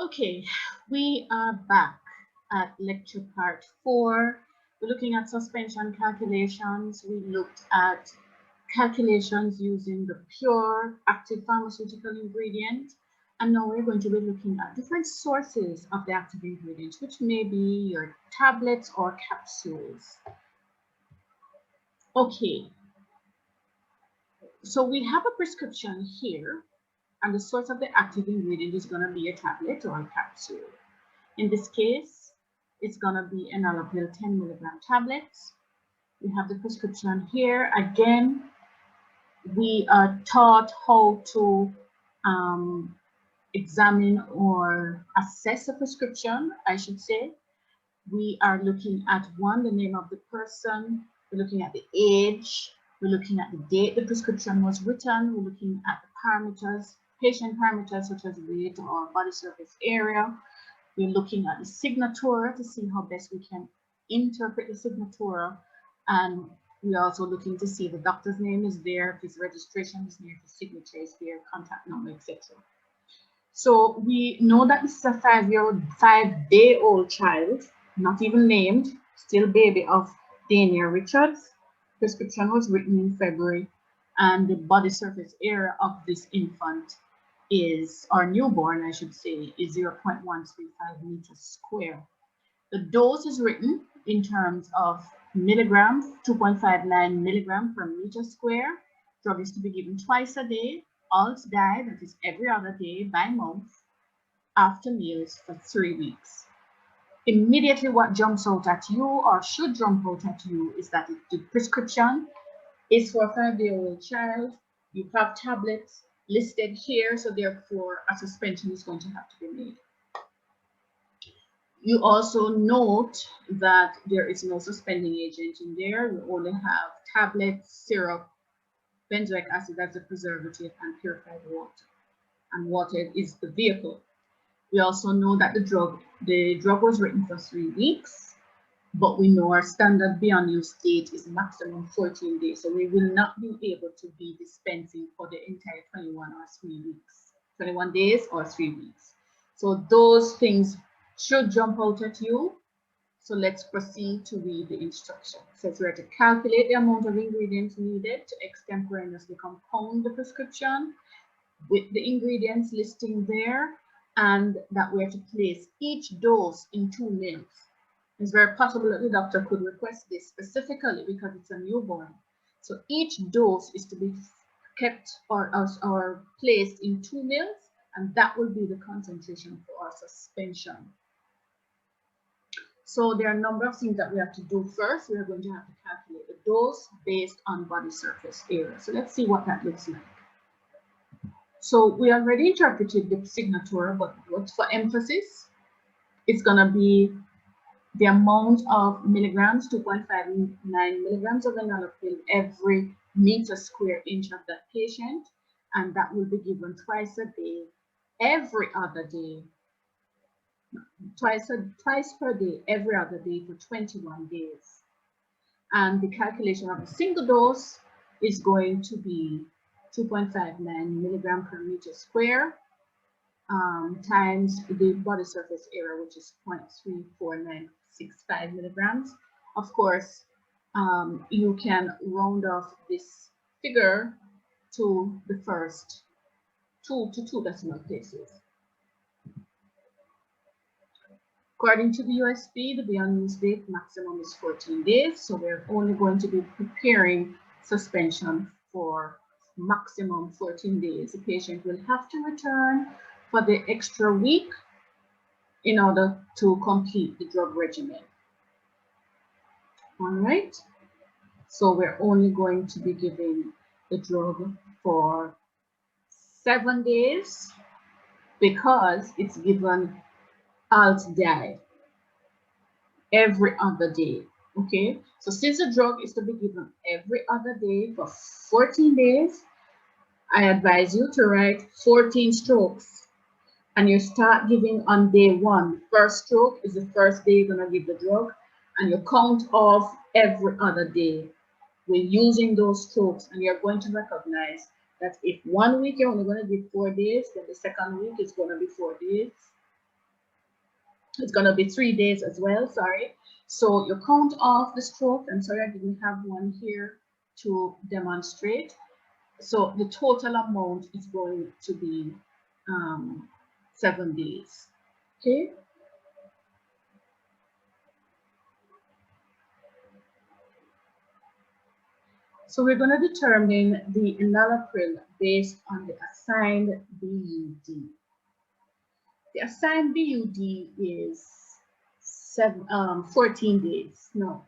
Okay, we are back at lecture part 4. We're looking at suspension calculations. We looked at calculations using the pure active pharmaceutical ingredient. And now we're going to be looking at different sources of the active ingredients, which may be your tablets or capsules. Okay, so we have a prescription here, and the source of the active ingredient is going to be a tablet or a capsule. In this case, it's going to be an enalapril 10 milligram tablets. We have the prescription here. Again, we are taught how to examine or assess a prescription, I should say. We are looking at one, the name of the person. We're looking at the age. We're looking at the date the prescription was written. We're looking at the parameters, patient parameters such as weight or body surface area. We're looking at the signature to see how best we can interpret the signature. And we're also looking to see if the doctor's name is there, if his registration is there, if his signature is there, contact number, etc. So we know that this is a 5-day-old child, not even named, still baby of Dania Richards. Prescription was written in February, and the body surface area of this infant is, or newborn, I should say, is 0.135 meters square. The dose is written in terms of milligrams, 2.59 milligram per meter square. Drug is to be given twice a day, alt dye, that is every other day by mouth, after meals for 3 weeks. Immediately what jumps out at you or should jump out at you is that the prescription is for a 5-day-old child. You have tablets listed here, so therefore a suspension is going to have to be made. You also note that there is no suspending agent in there. We only have tablets, syrup, benzoic acid as a preservative, and purified water. And water is the vehicle. We also know that the drug was written for 3 weeks, but we know our standard beyond use date is maximum 14 days. So we will not be able to be dispensing for the entire 21 or 3 weeks, 21 days or 3 weeks. So those things should jump out at you. So let's proceed to read the instruction. It says we are to calculate the amount of ingredients needed to extemporaneously compound the prescription with the ingredients listing there, and that we are to place each dose in 2 mils. It's very possible that the doctor could request this specifically because it's a newborn. So each dose is to be kept or placed in 2 mils, and that will be the concentration for our suspension. So there are a number of things that we have to do first. We are going to have to calculate the dose based on body surface area. So let's see what that looks like. So we already interpreted the signature, but for emphasis, it's going to be the amount of milligrams, 2.59 milligrams of enalapril every meter square inch of that patient, and that will be given twice a day, every other day, twice per day, every other day for 21 days. And the calculation of a single dose is going to be 2.59 milligram per meter square times the body surface area, which is 0.34965 milligrams. Of course, you can round off this figure to the first two decimal places. According to the USP, the beyond use date maximum is 14 days, so we're only going to be preparing suspension for maximum 14 days. The patient will have to return for the extra week in order to complete the drug regimen. All right, so we're only going to be giving the drug for 7 days because it's given alt dye every other day. Okay, so since the drug is to be given every other day for 14 days, I advise you to write 14 strokes, and you start giving on day 1. First stroke is the first day you're going to give the drug, and you count off every other day. We're using those strokes, and you're going to recognize that if 1 week you're only going to give 4 days, then the second week is going to be 4 days. It's going to be 3 days as well, sorry. So you count off the stroke. I'm sorry I didn't have one here to demonstrate. So the total amount is going to be 7 days. Okay. So we're going to determine the enalapril based on the assigned BUD. The assigned BUD is 14 days. Now,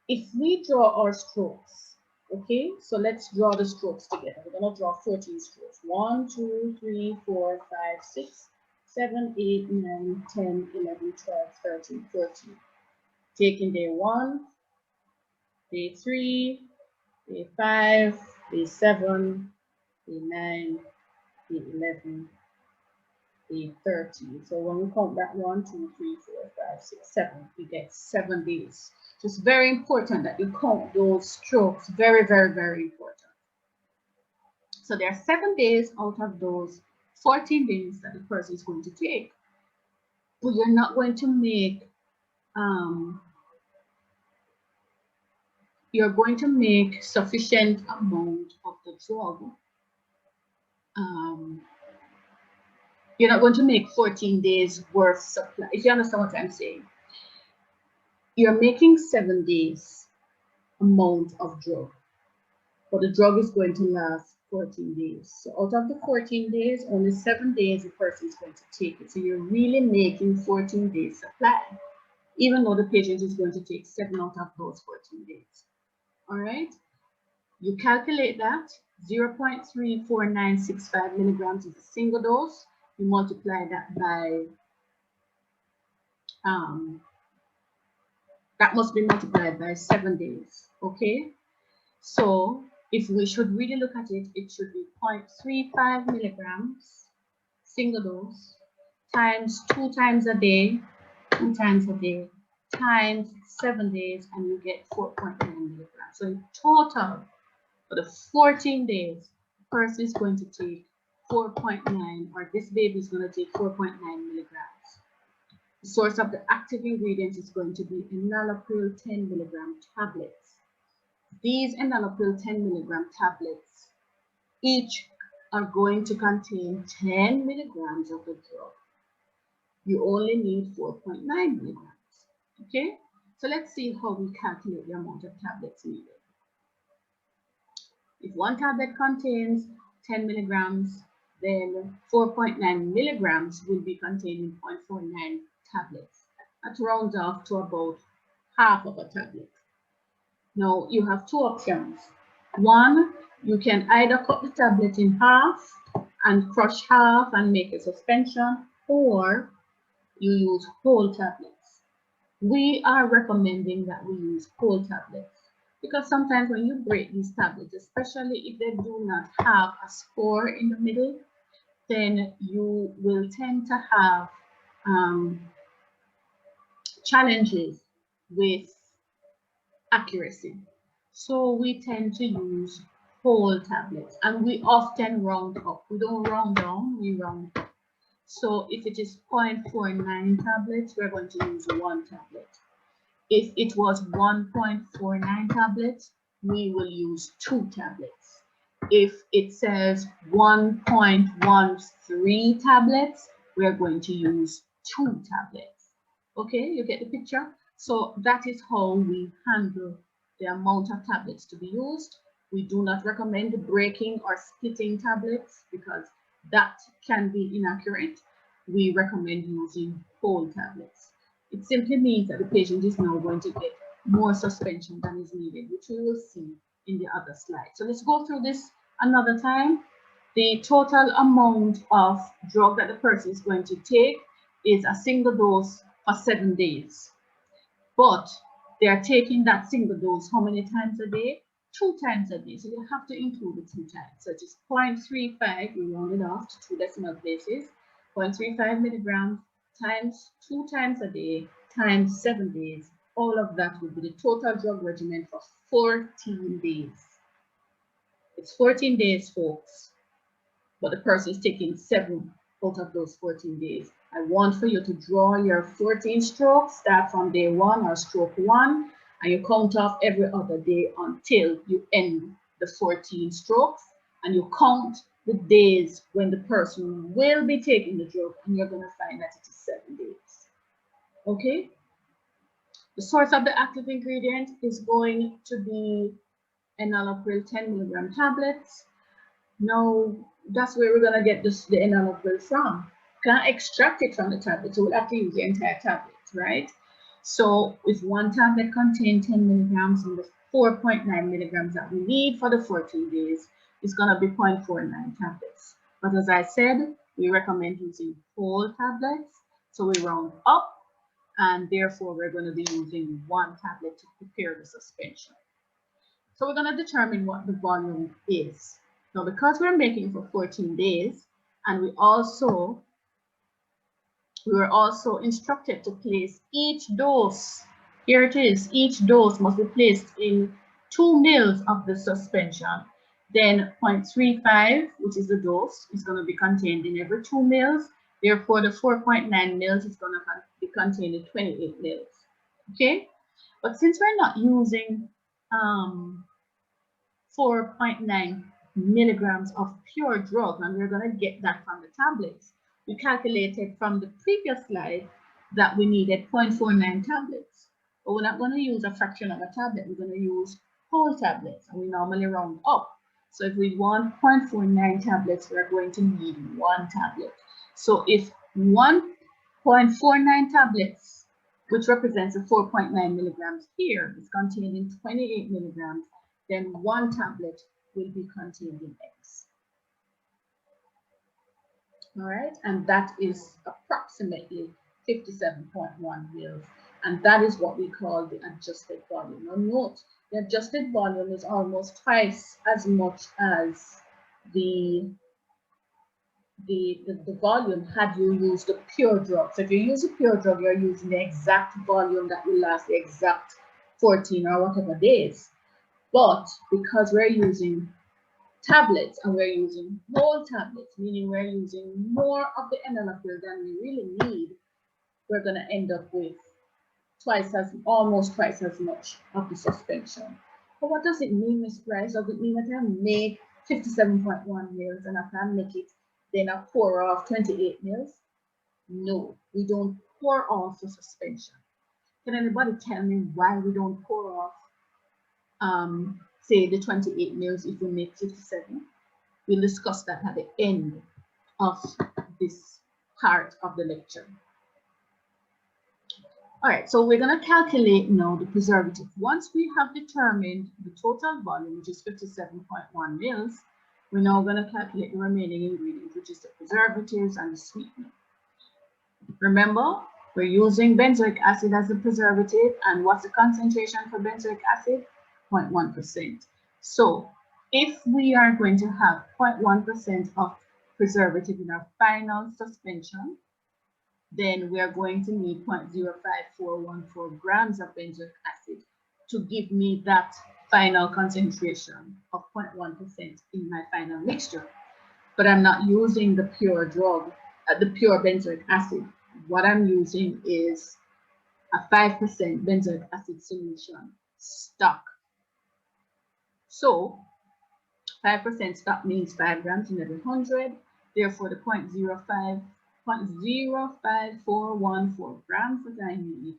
if we draw our strokes, okay, so let's draw the strokes together. We're going to draw 14 strokes. 1, 2, 3, 4, 5, 6, 7, 8, 9, 10, 11, 12, 13, 14. Taking day 1, day 3, day 5, day 7, day 9, day 11, day 13. So when we count that 1, 2, 3, 4, 5, 6, 7, we get 7 days. So it's very important that you count those strokes. Very, very, very important. So there are 7 days out of those 14 days that the person is going to take. But you're not going to make you're going to make sufficient amount of the drug. You're not going to make 14 days worth supply. If you understand what I'm saying, you're making 7 days amount of drug, but the drug is going to last 14 days. So out of the 14 days, only 7 days the person is going to take it. So you're really making 14 days supply, even though the patient is going to take 7 out of those 14 days. All right. You calculate that 0.34965 milligrams is a single dose. You multiply that by, that must be multiplied by 7 days. Okay. So if we should really look at it, it should be 0.35 milligrams single dose times 2 times a day, 2 times a day, times 7 days, and you get 4.9 milligrams. So in total, for the 14 days, the person is going to take 4.9, or this baby is going to take 4.9 milligrams. The source of the active ingredient is going to be enalapril 10 milligram tablets. These enalapril 10 milligram tablets each are going to contain 10 milligrams of the drug. You only need 4.9 milligrams. Okay, so let's see how we calculate the amount of tablets needed. If one tablet contains 10 milligrams, then 4.9 milligrams will be contained in 0.49 tablets. That rounds off to about half of a tablet. Now you have 2 options. One, you can either cut the tablet in half and crush half and make a suspension, or you use whole tablets. We are recommending that we use whole tablets, because sometimes when you break these tablets, especially if they do not have a spore in the middle, then you will tend to have challenges with accuracy. So we tend to use whole tablets, and we often round up. We don't round down, we round up. So if it is 0.49 tablets, we're going to use 1 tablet. If it was 1.49 tablets, we will use 2 tablets. If it says 1.13 tablets, we're going to use 2 tablets. Okay, you get the picture? So that is how we handle the amount of tablets to be used. We do not recommend breaking or splitting tablets because that can be inaccurate. We recommend using whole tablets. It simply means that the patient is now going to get more suspension than is needed, which we will see in the other slide. So let's go through this another time. The total amount of drug that the person is going to take is a single dose for 7 days. But they are taking that single dose how many times a day? 2 times a day. So you have to include the 2 times. So it is 0.35, we round it off to 2 decimal places, 0.35 milligrams times 2 times a day times 7 days. All of that would be the total drug regimen for 14 days. It's 14 days, folks, but the person is taking 7 out of those 14 days. I want for you to draw your 14 strokes, start from day 1 or stroke 1, and you count off every other day until you end the 14 strokes, and you count the days when the person will be taking the drug, and you're going to find that it is 7 days. Okay? The source of the active ingredient is going to be enalapril 10 milligram tablets. Now, that's where we're going to get this, the enalapril from. Can't extract it from the tablet, so we'll have to use the entire tablet, right? So if one tablet contains 10 milligrams and the 4.9 milligrams that we need for the 14 days, it's going to be 0.49 tablets. But as I said, we recommend using whole tablets, so we round up, and therefore we're going to be using one tablet to prepare the suspension. So we're going to determine what the volume is. Now, because we're making for 14 days, and we were also instructed to place each dose, here it is, each dose must be placed in 2 mils of the suspension. Then 0.35, which is the dose, is going to be contained in every 2 mils. Therefore, the 4.9 mils is going to be contained in 28 mils. Okay? But since we're not using 4.9 milligrams of pure drug, and we're going to get that from the tablets, we calculated from the previous slide that we needed 0.49 tablets. But we're not going to use a fraction of a tablet, we're going to use whole tablets, and we normally round up. So if we want 0.49 tablets, we're going to need 1 tablet. So if 1.49 tablets, which represents a 4.9 milligrams here, is contained in 28 milligrams, then 1 tablet will be contained in X. All right, and that is approximately 57.1 mils, and that is what we call the adjusted volume. Now note, the adjusted volume is almost twice as much as the volume had you used the pure drug. So if you use a pure drug, you're using the exact volume that will last the exact 14 or whatever days. But because we're using tablets and we're using whole tablets, meaning we're using more of the enalapril than we really need, we're going to end up with almost twice as much of the suspension. But what does it mean, Ms. Price? Does it mean that I make 57.1 mils and after I make it, then I pour off 28 mils? No, we don't pour off the suspension. Can anybody tell me why we don't pour off say the 28 mils if we make 57? We'll discuss that at the end of this part of the lecture. All right, so we're going to calculate now the preservative. Once we have determined the total volume, which is 57.1 mils, we're now going to calculate the remaining ingredients, which is the preservatives and the sweetener. Remember, we're using benzoic acid as a preservative, and what's the concentration for benzoic acid? 0.1%. So if we are going to have 0.1% of preservative in our final suspension, then we are going to need 0.05414 grams of benzoic acid to give me that final concentration of 0.1% in my final mixture. But I'm not using the pure drug, the pure benzoic acid. What I'm using is a 5% benzoic acid solution stock. So 5% stock means 5 grams in every 100. Therefore, the 0.05414 grams that I need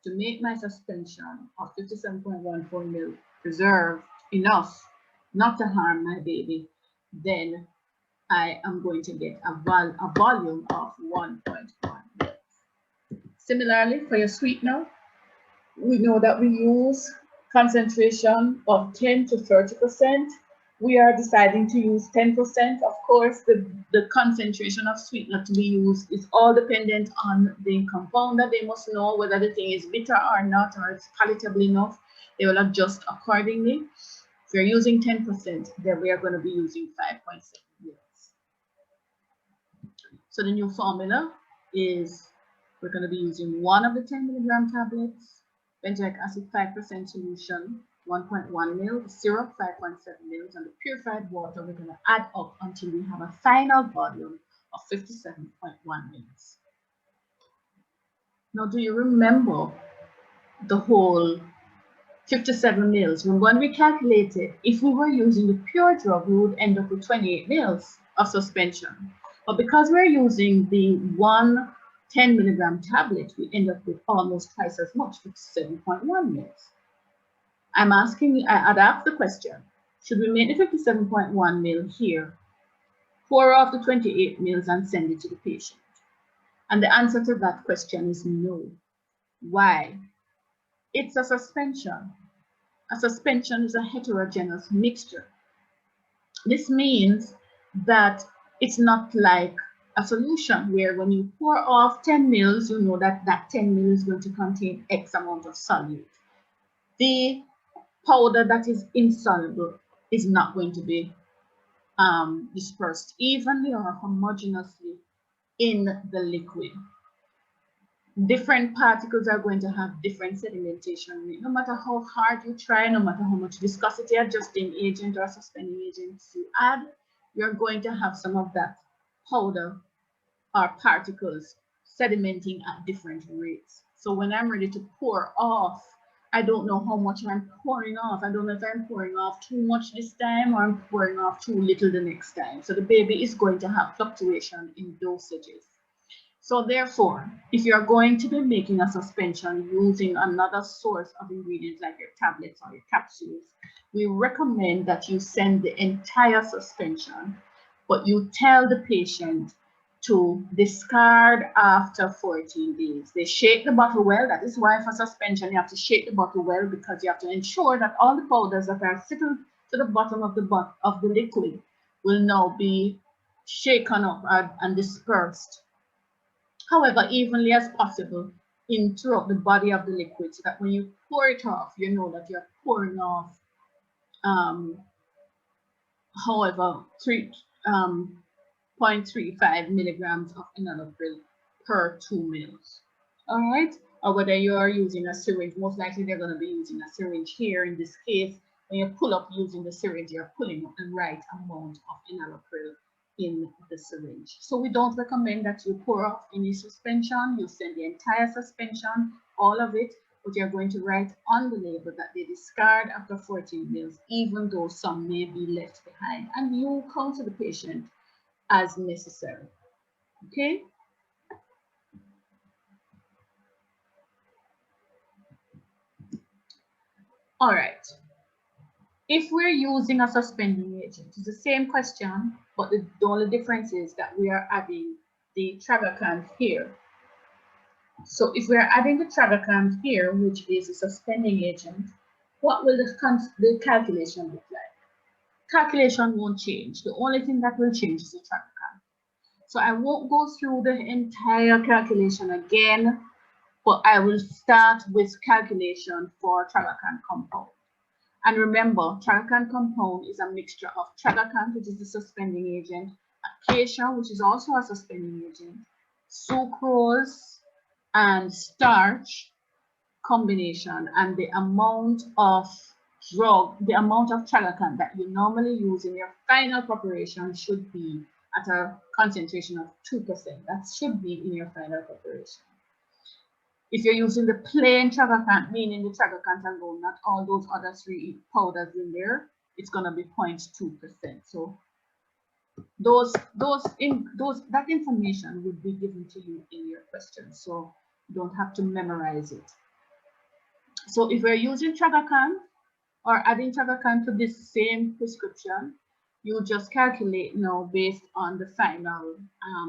to make my suspension of 57.14 mil preserved enough not to harm my baby, then I am going to get a volume of 1.1 mil. Similarly, for your sweetener, we know that we use concentration of 10 to 30%. We are deciding to use 10%. Of course, the concentration of sweetener to be used is all dependent on the compounder. They must know whether the thing is bitter or not, or it's palatable enough. They will adjust accordingly. If you're using 10%, then we are going to be using 5.7 mils. So the new formula is we're going to be using 1 of the 10 milligram tablets, benzoic acid 5% solution, 1.1 mil, syrup 5.7 mils, and the purified water we're going to add up until we have a final volume of 57.1 mils. Now, do you remember the whole 57 mils? When we calculated, if we were using the pure drug, we would end up with 28 mils of suspension. But because we're using the 10 milligram tablet, we end up with almost twice as much, 57.1 mils. I'd ask the question, should we make the 57.1 mil here, pour off the 28 mils and send it to the patient? And the answer to that question is no. Why? It's a suspension. A suspension is a heterogeneous mixture. This means that it's not like a solution where when you pour off 10 mils, you know that that 10 mil is going to contain X amount of solute. The powder that is insoluble is not going to be dispersed evenly or homogeneously in the liquid. Different particles are going to have different sedimentation rate. No matter how hard you try, no matter how much viscosity adjusting agent or suspending agents you add, you're going to have some of that powder or particles sedimenting at different rates. So when I'm ready to pour off, I don't know how much I'm pouring off. I don't know if I'm pouring off too much this time or I'm pouring off too little the next time. So the baby is going to have fluctuation in dosages. So therefore, if you're going to be making a suspension using another source of ingredients like your tablets or your capsules, we recommend that you send the entire suspension, but you tell the patient to discard after 14 days. They shake the bottle well. That is why for suspension, you have to shake the bottle well, because you have to ensure that all the powders that are settled to the bottom of the liquid will now be shaken up and dispersed, however evenly as possible throughout the body of the liquid, so that when you pour it off, you know that you're pouring off however 0.35 milligrams of enalapril per 2 mils. All right, or whether you are using a syringe, most likely they're going to be using a syringe here. In this case, when you pull up using the syringe, you're pulling up the right amount of enalapril in the syringe. So we don't recommend that you pour off any suspension. You send the entire suspension, all of it, but you're going to write on the label that they discard after 14 mils, even though some may be left behind, and you counsel the patient as necessary. Okay. All right. If we're using a suspending agent, it's the same question, but the only difference is that we are adding the tragacanth here. So if we're adding the tragacanth here, which is a suspending agent, what will the calculation look like? Calculation won't change. The only thing that will change is the tragacanth. So I won't go through the entire calculation again, but I will start with calculation for tragacanth compound. And remember, tragacanth compound is a mixture of tragacanth, which is the suspending agent, acacia, which is also a suspending agent, sucrose, and starch combination, and the amount of tragacanth that you normally use in your final preparation should be at a concentration of 2%. That should be in your final preparation. If you're using the plain tragacanth, meaning the tragacanth alone, not all those other 3 powders in there, it's going to be 0.2%. So that information would be given to you in your question, so you don't have to memorize it. So if we're using tragacanth or adding tragacanth to this same prescription, you just calculate now based on the final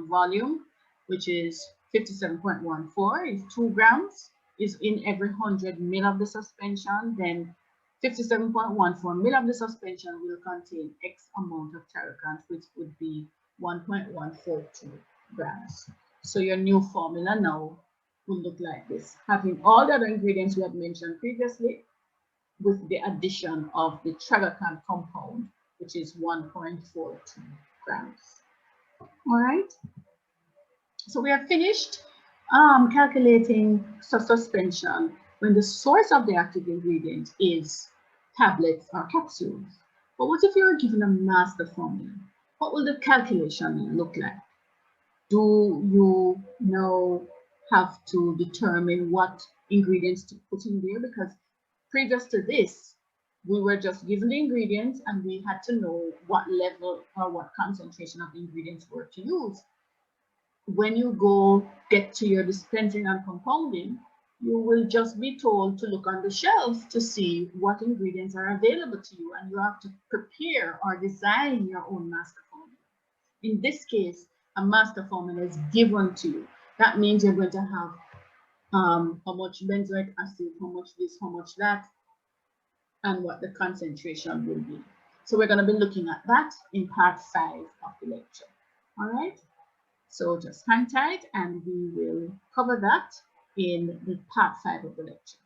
volume, which is 57.14 is 2 grams, is in every 100 ml of the suspension. Then 57.14 ml of the suspension will contain X amount of tragacanth, which would be 1.142 grams. So your new formula now will look like this, having all the other ingredients we had mentioned previously, with the addition of the tragacanth compound, which is 1.42 grams. All right. So we have finished calculating suspension when the source of the active ingredient is tablets or capsules. But what if you were given a master formula? What will the calculation look like? Do you know have to determine what ingredients to put in there, because previous to this, we were just given the ingredients and we had to know what level or what concentration of the ingredients were to use. When you go get to your dispensing and compounding, you will just be told to look on the shelf to see what ingredients are available to you, and you have to prepare or design your own master formula. In this case, a master formula is given to you. That means you're going to have how much benzoic acid, how much this, how much that, and what the concentration will be. So we're going to be looking at that in part 5 of the lecture. All right. So just hang tight and we will cover that in the part 5 of the lecture.